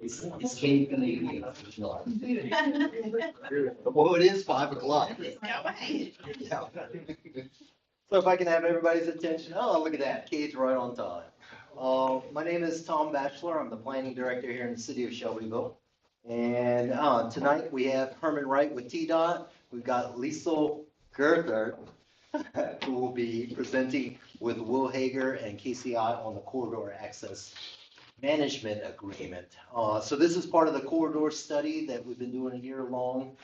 It's Kate gonna be well, it is 5 o'clock. So if I can have everybody's attention, oh, look at that, Kate's right on time. My name is Tom Batchelor. I'm the planning director here in the city of Shelbyville. And tonight we have Herman Wright with TDOT. We've got Liesel Gerther, who will be presenting with Will Hager and KCI on the corridor access management agreement. So this is part of the corridor study that we've been doing a year long.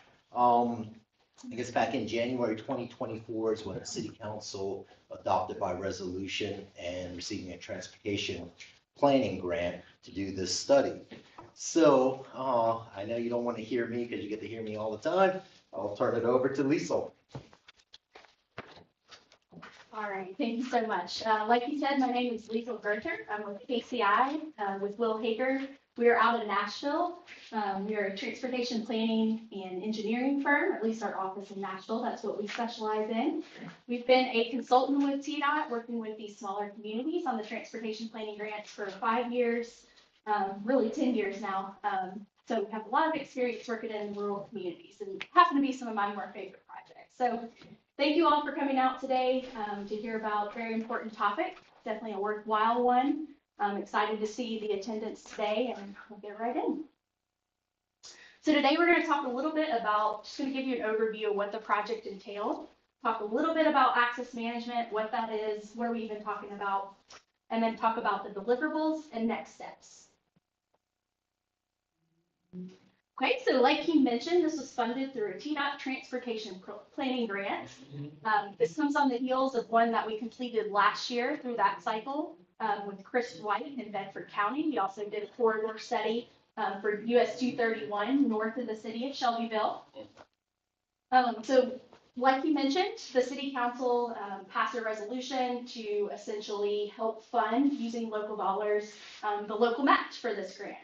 I guess back in January 2024 is when the city council adopted by resolution and receiving a transportation planning grant to do this study. So I know you don't want to hear me because you get to hear me all the time. I'll turn it over to Liesel. All right, thank you so much. Like you said, my name is Liesel Gerter. I'm with KCI with Will Hager. We are out in Nashville. We are a transportation planning and engineering firm, at least our office in Nashville. That's what we specialize in. We've been a consultant with TDOT, working with these smaller communities on the transportation planning grants for 5 years, really 10 years now. So we have a lot of experience working in rural communities and happen to be some of my more favorite projects. So thank you all for coming out today to hear about a very important topic, definitely a worthwhile one. I'm excited to see the attendance today, and we'll get right in. So today we're going to talk a little bit about, just going to give you an overview of what the project entailed, talk a little bit about access management, what that is, what are we even talking about, and then talk about the deliverables and next steps. Okay, so like he mentioned, this was funded through a TDOT transportation planning grant. This comes on the heels of one that we completed last year through that cycle with Chris White in Bedford County. We also did a corridor study for US 231 north of the city of Shelbyville. So like he mentioned, the city council passed a resolution to essentially help fund using local dollars, the local match for this grant.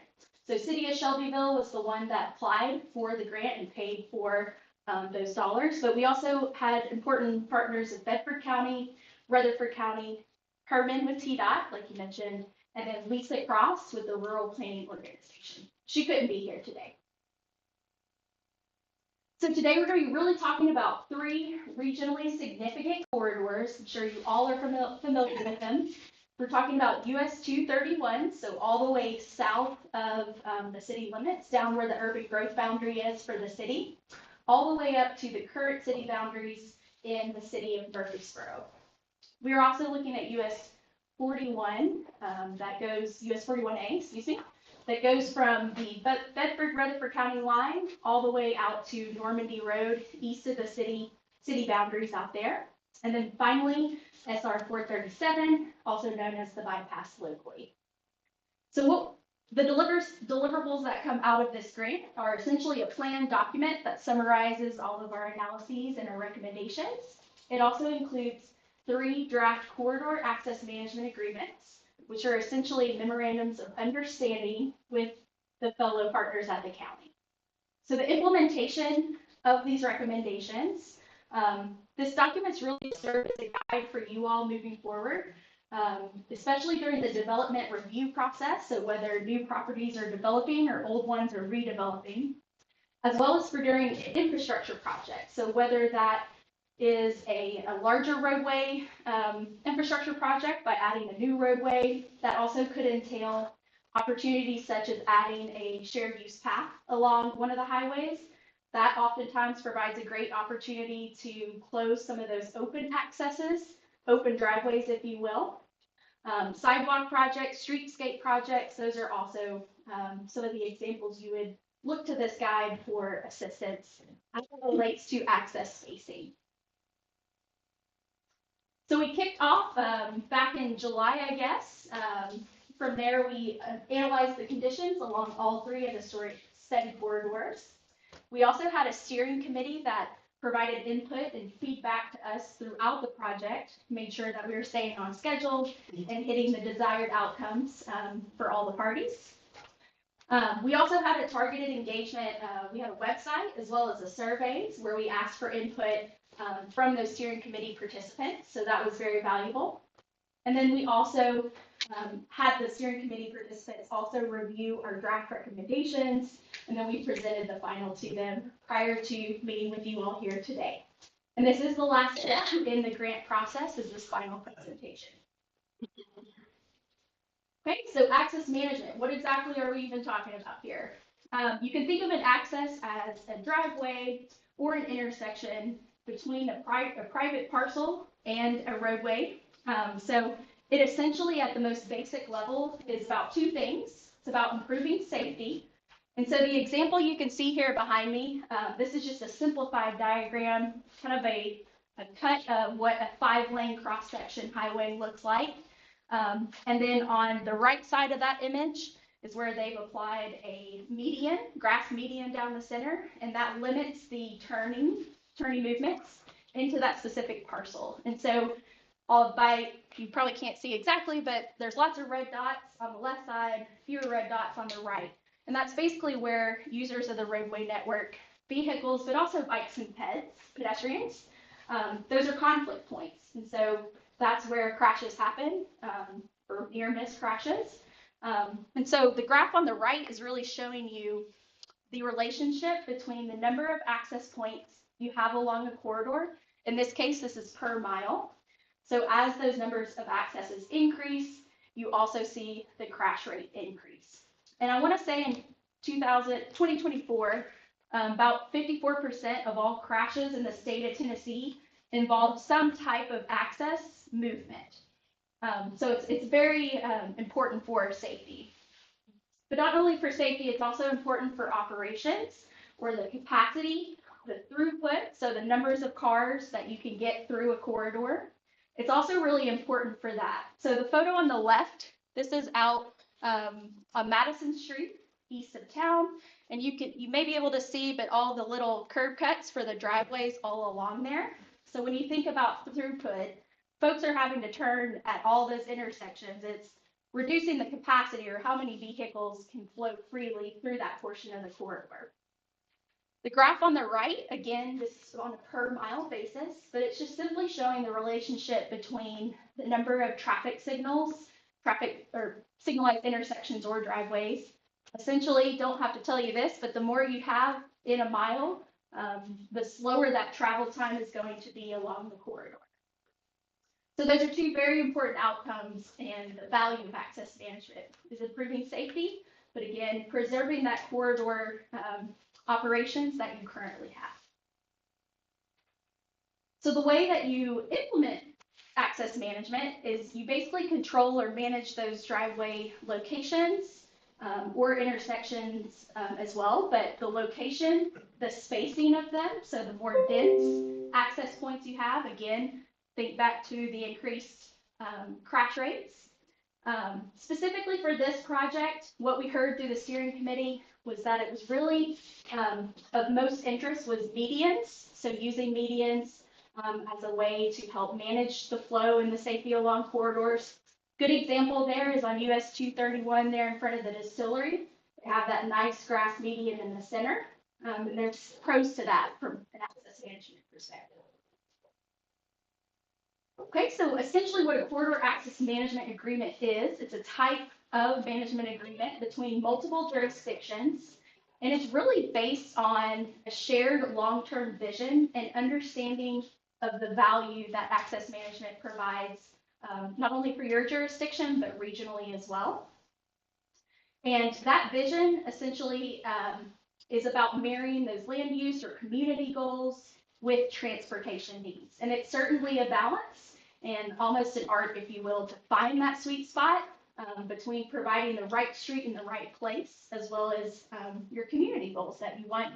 So City of Shelbyville was the one that applied for the grant and paid for those dollars, but we also had important partners in Bedford County, Rutherford County, Herman with TDOT, like you mentioned, and then Lisa Cross with the Rural Planning Organization. She couldn't be here today. So today we're going to be really talking about 3 regionally significant corridors. I'm sure you all are familiar with them. We're talking about US 231, so all the way south of the city limits, down where the urban growth boundary is for the city, all the way up to the current city boundaries in the city of Murfreesboro. We are also looking at US 41, US 41A, excuse me, that goes from the Bedford-Rutherford County line all the way out to Normandy Road, east of the city boundaries out there. And then finally, SR 437, also known as the bypass locally. So what the deliverables that come out of this grant are essentially a plan document that summarizes all of our analyses and our recommendations. It also includes 3 draft corridor access management agreements, which are essentially memorandums of understanding with the fellow partners at the county. So the implementation of these recommendations, this document's really served as a guide for you all moving forward, especially during the development review process, so whether new properties are developing or old ones are redeveloping, as well as for during infrastructure projects, so whether that is a larger roadway infrastructure project by adding a new roadway, that also could entail opportunities such as adding a shared use path along one of the highways. That oftentimes provides a great opportunity to close some of those open accesses, open driveways, if you will. Sidewalk projects, streetscape projects, those are also some of the examples you would look to this guide for assistance as it relates to access spacing. So we kicked off back in July, I guess. From there, we analyzed the conditions along all 3 of the study corridors. We also had a steering committee that provided input and feedback to us throughout the project, made sure that we were staying on schedule and hitting the desired outcomes for all the parties. We also had a targeted engagement. We have a website as well as a surveys where we asked for input from those steering committee participants. So that was very valuable. And then we also had the steering committee participants also review our draft recommendations, and then we presented the final to them prior to meeting with you all here today. And this is the last step in the grant process, is this final presentation. Okay, so access management, what exactly are we even talking about here? You can think of an access as a driveway or an intersection between a private parcel and a roadway. So it essentially, at the most basic level, is about two things. It's about improving safety. And so the example you can see here behind me, this is just a simplified diagram, kind of a cut of what a 5-lane cross-section highway looks like. And then on the right side of that image is where they've applied a median, grass median down the center, and that limits the turning movements into that specific parcel. And so you probably can't see exactly, but there's lots of red dots on the left side, fewer red dots on the right. And that's basically where users of the roadway network, vehicles, but also bikes and pedestrians, those are conflict points. And so that's where crashes happen, or near miss crashes. And so the graph on the right is really showing you the relationship between the number of access points you have along a corridor. In this case, this is per mile. So as those numbers of accesses increase, you also see the crash rate increase. And I want to say in 2024, about 54% of all crashes in the state of Tennessee involve some type of access movement. So it's very important for safety. But not only for safety, it's also important for operations, or the capacity, the throughput, so the numbers of cars that you can get through a corridor. It's also really important for that. So the photo on the left, this is out on Madison Street, east of town, and you may be able to see, but all the little curb cuts for the driveways all along there. So when you think about throughput, folks are having to turn at all those intersections. It's reducing the capacity, or how many vehicles can flow freely through that portion of the corridor. The graph on the right, again, this is on a per mile basis, but it's just simply showing the relationship between the number of traffic or signalized intersections or driveways. Essentially, don't have to tell you this, but the more you have in a mile, the slower that travel time is going to be along the corridor. So those are two very important outcomes, and the value of access management is improving safety, but again, preserving that corridor operations that you currently have. So the way that you implement access management is you basically control or manage those driveway locations or intersections as well, but the location, the spacing of them, so the more dense access points you have, again, think back to the increased crash rates. Specifically for this project, what we heard through the steering committee was that it was really of most interest was medians. So using medians as a way to help manage the flow and the safety along corridors. Good example there is on US 231 there in front of the distillery. They have that nice grass median in the center. And there's pros to that from an access management perspective. Okay, so essentially what a corridor access management agreement is, it's a type of management agreement between multiple jurisdictions, and it's really based on a shared long-term vision and understanding of the value that access management provides, not only for your jurisdiction, but regionally as well. And that vision essentially is about marrying those land use or community goals with transportation needs. And it's certainly a balance and almost an art, if you will, to find that sweet spot between providing the right street in the right place, as well as your community goals that you want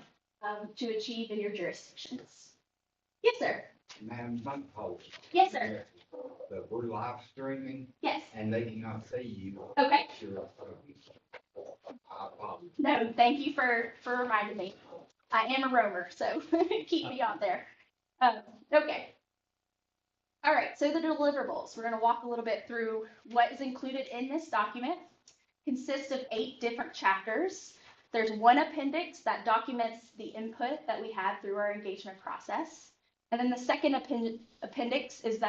to achieve in your jurisdictions. Yes, sir. Madam Post. Yes, sir. But we're live streaming Yes. and they cannot see you. Okay. Sure. I apologize. No, thank you for reminding me. I am a roamer, so keep me on there. Okay. All right, so the deliverables. We're going to walk a little bit through what is included in this document. Consists of 8 different chapters. There's one appendix that documents the input that we had through our engagement process. And then the second appendix is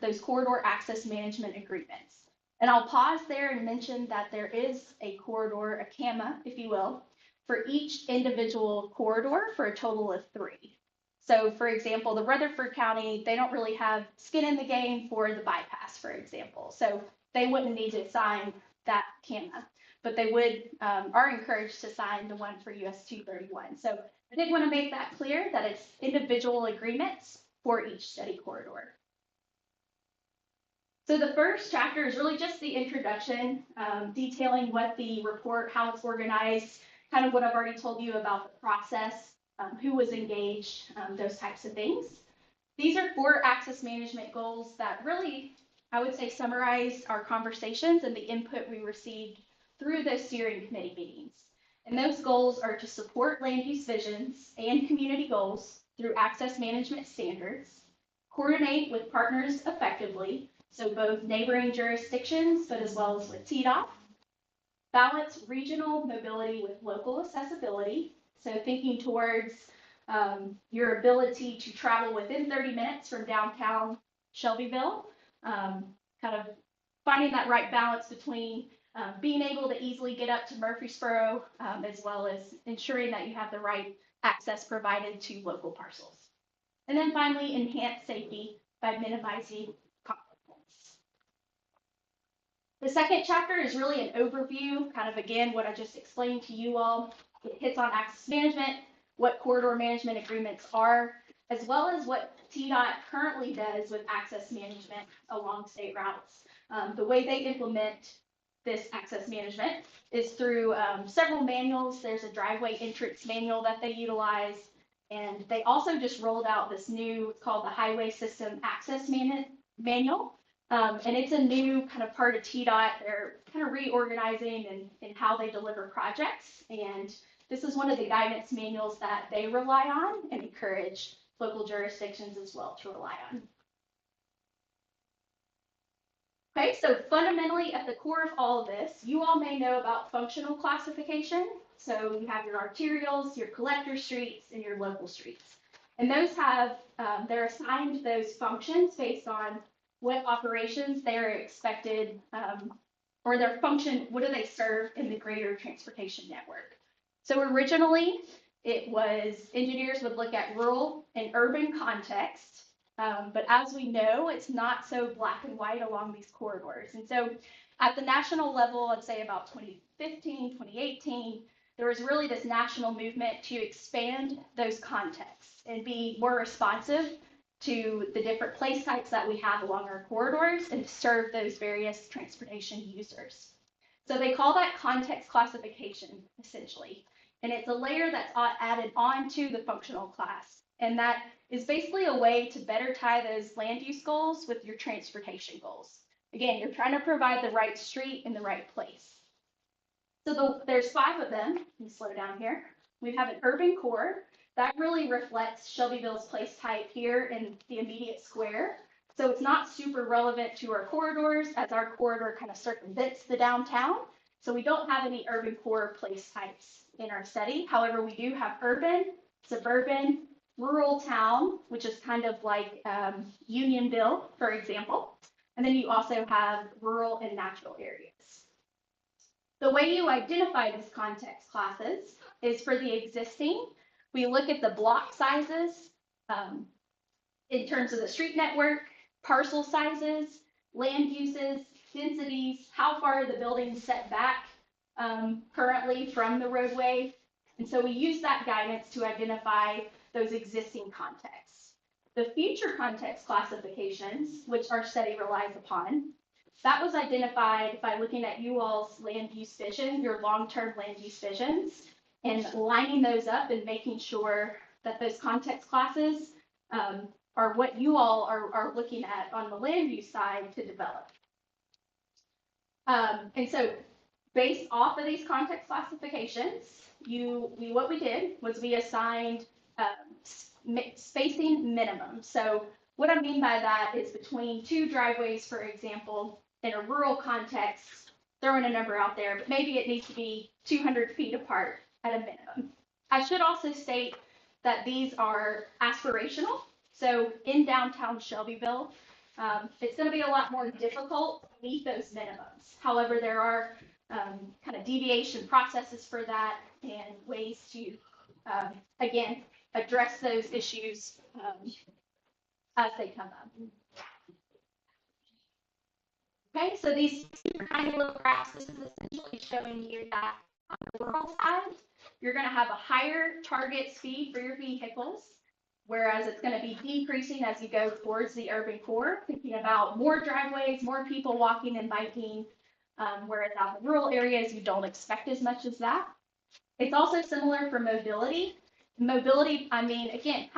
those corridor access management agreements. And I'll pause there and mention that there is a corridor, a CAMA, if you will, for each individual corridor for a total of 3. So for example, the Rutherford County, they don't really have skin in the game for the bypass, for example. So they wouldn't need to sign that CAMA, but they are encouraged to sign the one for US 231. So I did want to make that clear that it's individual agreements for each study corridor. So the first chapter is really just the introduction, detailing what the report, how it's organized, kind of what I've already told you about the process, who was engaged, those types of things. These are 4 access management goals that really, I would say, summarize our conversations and the input we received through those steering committee meetings. And those goals are to support land use visions and community goals through access management standards, coordinate with partners effectively, so both neighboring jurisdictions, but as well as with TDOT, balance regional mobility with local accessibility, so thinking towards your ability to travel within 30 minutes from downtown Shelbyville, kind of finding that right balance between being able to easily get up to Murfreesboro, as well as ensuring that you have the right access provided to local parcels. And then finally, enhance safety by minimizing conflict points. The second chapter is really an overview, kind of again, what I just explained to you all. It hits on access management, what corridor management agreements are, as well as what TDOT currently does with access management along state routes. The way they implement this access management is through several manuals. There's a driveway entrance manual that they utilize, and they also just rolled out this new, it's called the Highway System Access Manual. And it's a new kind of part of TDOT. They're kind of reorganizing in how they deliver projects. And this is one of the guidance manuals that they rely on and encourage local jurisdictions as well to rely on. Okay, so fundamentally at the core of all of this, you all may know about functional classification. So you have your arterials, your collector streets, and your local streets. And those have, they're assigned those functions based on what operations they're expected, or their function, what do they serve in the greater transportation network. So originally, it was engineers would look at rural and urban context, but as we know, it's not so black and white along these corridors. And so at the national level, I'd say about 2015, 2018, there was really this national movement to expand those contexts and be more responsive to the different place types that we have along our corridors and to serve those various transportation users. So they call that context classification, essentially. And it's a layer that's added on to the functional class. And that is basically a way to better tie those land use goals with your transportation goals. Again, you're trying to provide the right street in the right place. So there's 5 of them. Let me slow down here. We have an urban core. That really reflects Shelbyville's place type here in the immediate square. So it's not super relevant to our corridors as our corridor kind of circumvents the downtown. So we don't have any urban core place types in our study. However, we do have urban, suburban, rural town, which is kind of like Unionville, for example. And then you also have rural and natural areas. The way you identify these context classes is for the existing. We look at the block sizes in terms of the street network, parcel sizes, land uses, densities, how far are the buildings set back currently from the roadway. And so we use that guidance to identify those existing contexts. The future context classifications, which our study relies upon, that was identified by looking at you all's land use vision, your long-term land use visions, and lining those up and making sure that those context classes are what you all are looking at on the land use side to develop. And so based off of these context classifications, what we did was we assigned spacing minimum. So what I mean by that is between 2 driveways, for example, in a rural context, throwing a number out there, but maybe it needs to be 200 feet apart at a minimum. I should also state that these are aspirational. So in downtown Shelbyville, it's going to be a lot more difficult to meet those minimums. However, there are kind of deviation processes for that and ways to, again, address those issues as they come up. Okay, so these super tiny little graphs, this is essentially showing you that on the rural side, you're going to have a higher target speed for your vehicles, whereas it's going to be decreasing as you go towards the urban core, thinking about more driveways, more people walking and biking, whereas out in the rural areas, you don't expect as much as that. It's also similar for mobility. Mobility, I mean, again,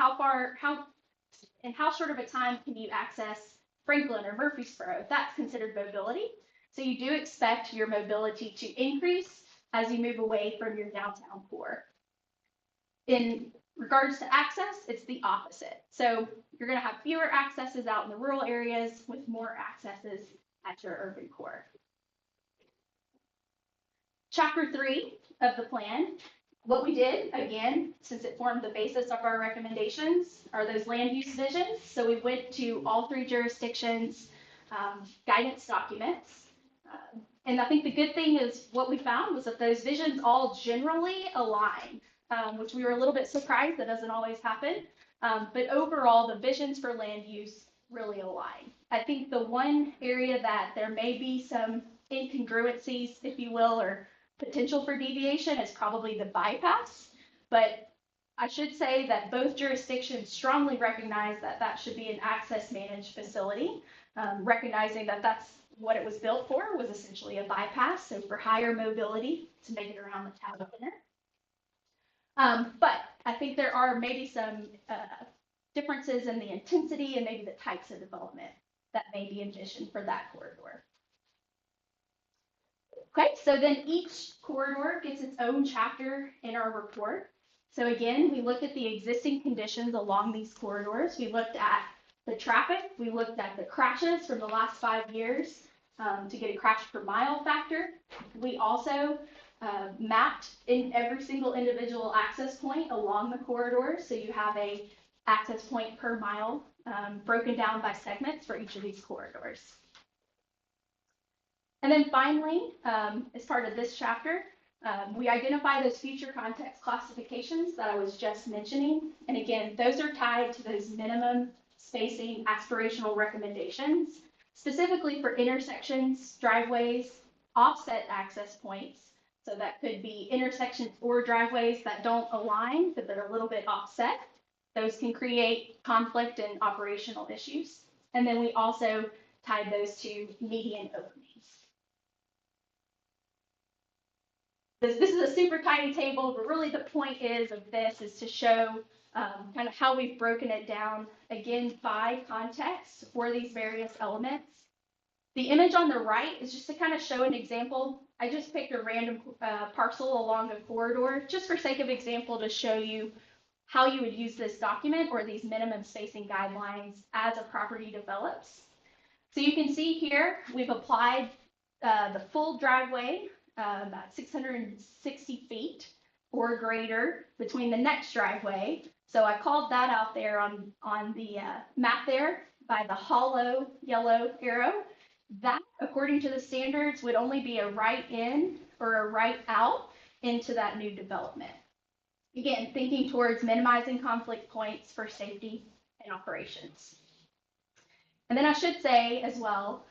in how short of a time can you access Franklin or Murfreesboro? That's considered mobility. So you do expect your mobility to increase as you move away from your downtown core. In regards to access, it's the opposite. So you're going to have fewer accesses out in the rural areas with more accesses at your urban core. Chapter 3 of the plan, what we did, again, since it formed the basis of our recommendations, are those land use visions. So we went to all 3 jurisdictions' guidance documents. And I think the good thing is what we found was that those visions all generally align, which we were a little bit surprised. That doesn't always happen. But overall, the visions for land use really align. I think the one area that there may be some incongruencies, if you will, or potential for deviation is probably the bypass, but I should say that both jurisdictions strongly recognize that that should be an access managed facility, recognizing that that's what it was built for, was essentially a bypass, so for higher mobility to make it around the town center. But I think there are maybe some differences in the intensity and maybe the types of development that may be envisioned for that corridor. Okay, so then each corridor gets its own chapter in our report. So again, we looked at the existing conditions along these corridors. We looked at the traffic. We looked at the crashes from the last 5 years to get a crash per mile factor. We also mapped in every single individual access point along the corridors. So you have a access point per mile broken down by segments for each of these corridors. And then finally, as part of this chapter, we identify those future context classifications that I was just mentioning. And again, those are tied to those minimum spacing aspirational recommendations, specifically for intersections, driveways, offset access points. So that could be intersections or driveways that don't align, but they're a little bit offset. Those can create conflict and operational issues. And then we also tied those to median openings. This is a super tiny table, but really the point is to show kind of how we've broken it down, again, by context for these various elements. The image on the right is just to kind of show an example. I just picked a random parcel along a corridor, just for sake of example, to show you how you would use this document or these minimum spacing guidelines as a property develops. So you can see here, we've applied the full driveway, about 660 feet or greater between the next driveway. So I called that out there on the map there by the hollow yellow arrow. That, according to the standards, would only be a right in or a right out into that new development. Again, thinking towards minimizing conflict points for safety and operations. And then I should say as well,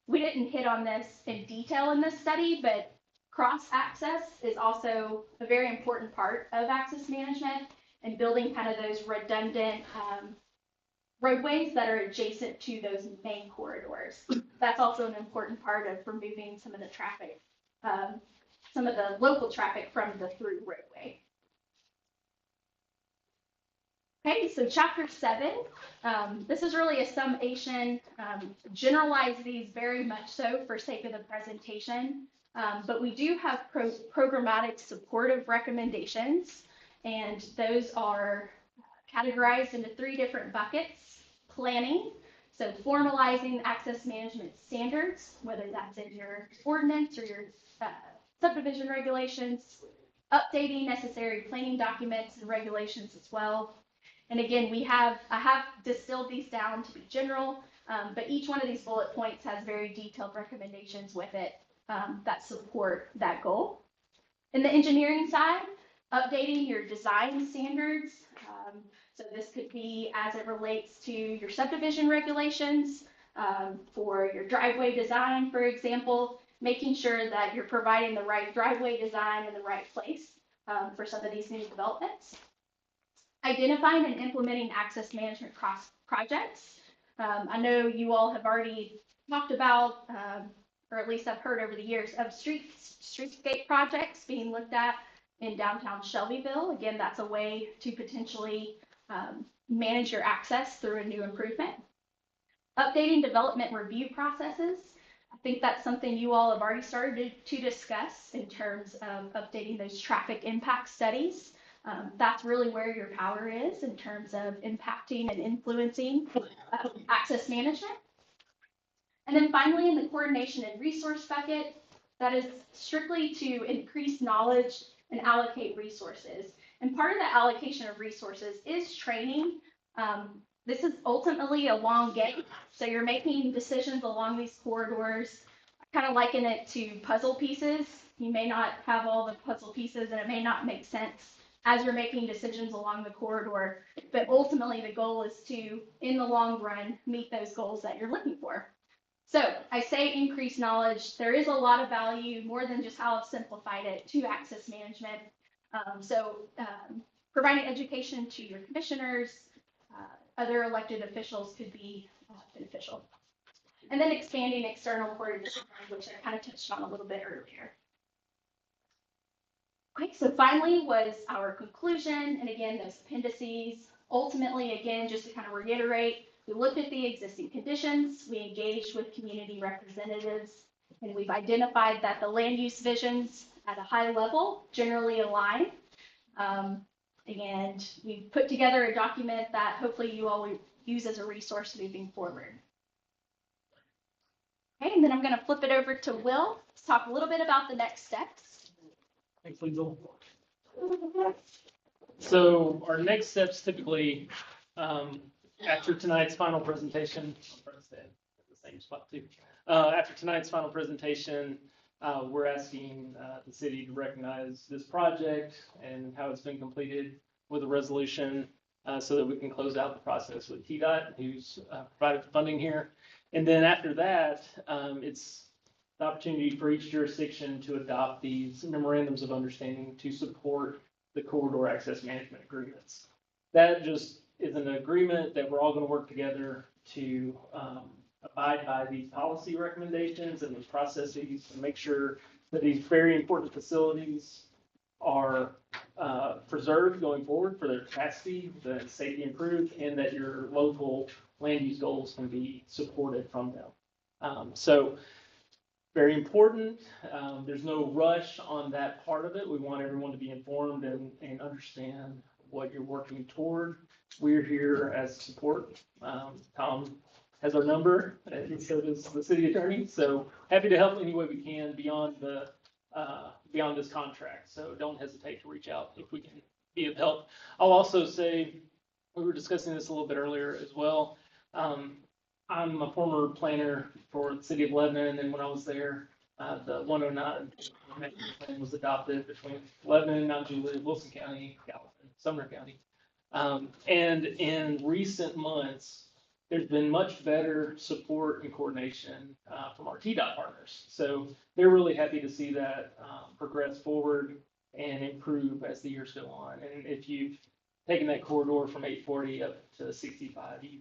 we didn't hit on this in detail in this study, but cross-access is also a very important part of access management and building kind of those redundant roadways that are adjacent to those main corridors. That's also an important part of removing some of the traffic, some of the local traffic from the through roadway. Okay, so chapter 7, this is really a summation, generalize these very much so for sake of the presentation, but we do have programmatic supportive recommendations, and those are categorized into 3 different buckets. Planning, so formalizing access management standards, whether that's in your ordinance or your subdivision regulations, updating necessary planning documents and regulations as well. And again, I have distilled these down to be general, but each one of these bullet points has very detailed recommendations with it that support that goal. In the engineering side, updating your design standards. So this could be as it relates to your subdivision regulations, for your driveway design, for example, making sure that you're providing the right driveway design in the right place for some of these new developments. Identifying and implementing access management projects. I know you all have already talked about, or at least I've heard over the years, of streetscape projects being looked at in downtown Shelbyville. Again, that's a way to potentially manage your access through a new improvement. Updating development review processes. I think that's something you all have already started to discuss in terms of updating those traffic impact studies. That's really where your power is in terms of impacting and influencing access management. And then finally, in the coordination and resource bucket, that is strictly to increase knowledge and allocate resources. And part of the allocation of resources is training. This is ultimately a long game. So you're making decisions along these corridors. I kind of liken it to puzzle pieces. You may not have all the puzzle pieces and it may not make sense as you're making decisions along the corridor, but ultimately the goal is to, in the long run, meet those goals that you're looking for. So I say increase knowledge. There is a lot of value, more than just how I've simplified it, to access management. Providing education to your commissioners, other elected officials could be beneficial. And then expanding external coordination, which I kind of touched on a little bit earlier. Okay, so finally was our conclusion, and again, those appendices. Ultimately, again, just to kind of reiterate, we looked at the existing conditions, we engaged with community representatives, and we've identified that the land use visions at a high level generally align. And we put together a document that hopefully you all will use as a resource moving forward. Okay, and then I'm going to flip it over to Will to talk a little bit about the next steps. Thanks, Liesl. So our next steps typically, after tonight's final presentation, I'll try to stay at the same spot too. After tonight's final presentation, we're asking the city to recognize this project and how it's been completed with a resolution so that we can close out the process with TDOT, who's provided funding here. And then after that, it's the opportunity for each jurisdiction to adopt these memorandums of understanding to support the corridor access management agreements. That just is an agreement that we're all going to work together to abide by these policy recommendations and these processes and make sure that these very important facilities are preserved going forward for their capacity, the safety improved, and that your local land use goals can be supported from them. So very important. There's no rush on that part of it. We want everyone to be informed and understand what you're working toward. We're here as support. Tom has our number, and so does the city attorney. So happy to help any way we can beyond this contract. So don't hesitate to reach out if we can be of help. I'll also say, we were discussing this a little bit earlier as well. I'm a former planner for the city of Lebanon, and when I was there, the 109 plan was adopted between Lebanon, Mount Juliet, Wilson County, Sumner County. And in recent months, there's been much better support and coordination from our TDOT partners. So they're really happy to see that progress forward and improve as the years go on. And if you've taken that corridor from 840 up to 65, you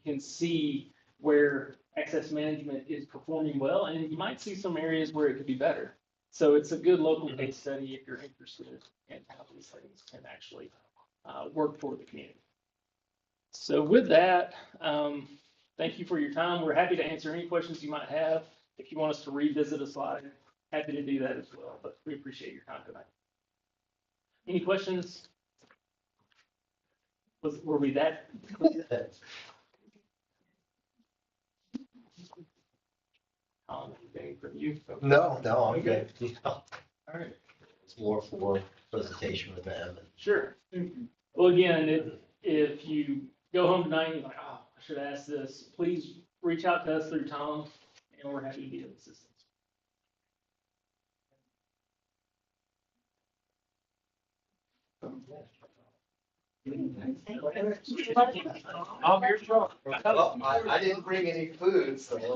can see where access management is performing well, and you might see some areas where it could be better. So it's a good local case study if you're interested in how these things can actually work for the community. So with that, thank you for your time. We're happy to answer any questions you might have. If you want us to revisit a slide, happy to do that as well, but we appreciate your time tonight. Any questions? Were we that? Anything from you? No, I'm Okay. good. All right. It's more for presentation with them. Sure. Well, again, if you go home tonight and you're like, oh, I should ask this, please reach out to us through Tom, and we're happy to be of assistance. I'm your truck. Well, I didn't bring any food, so.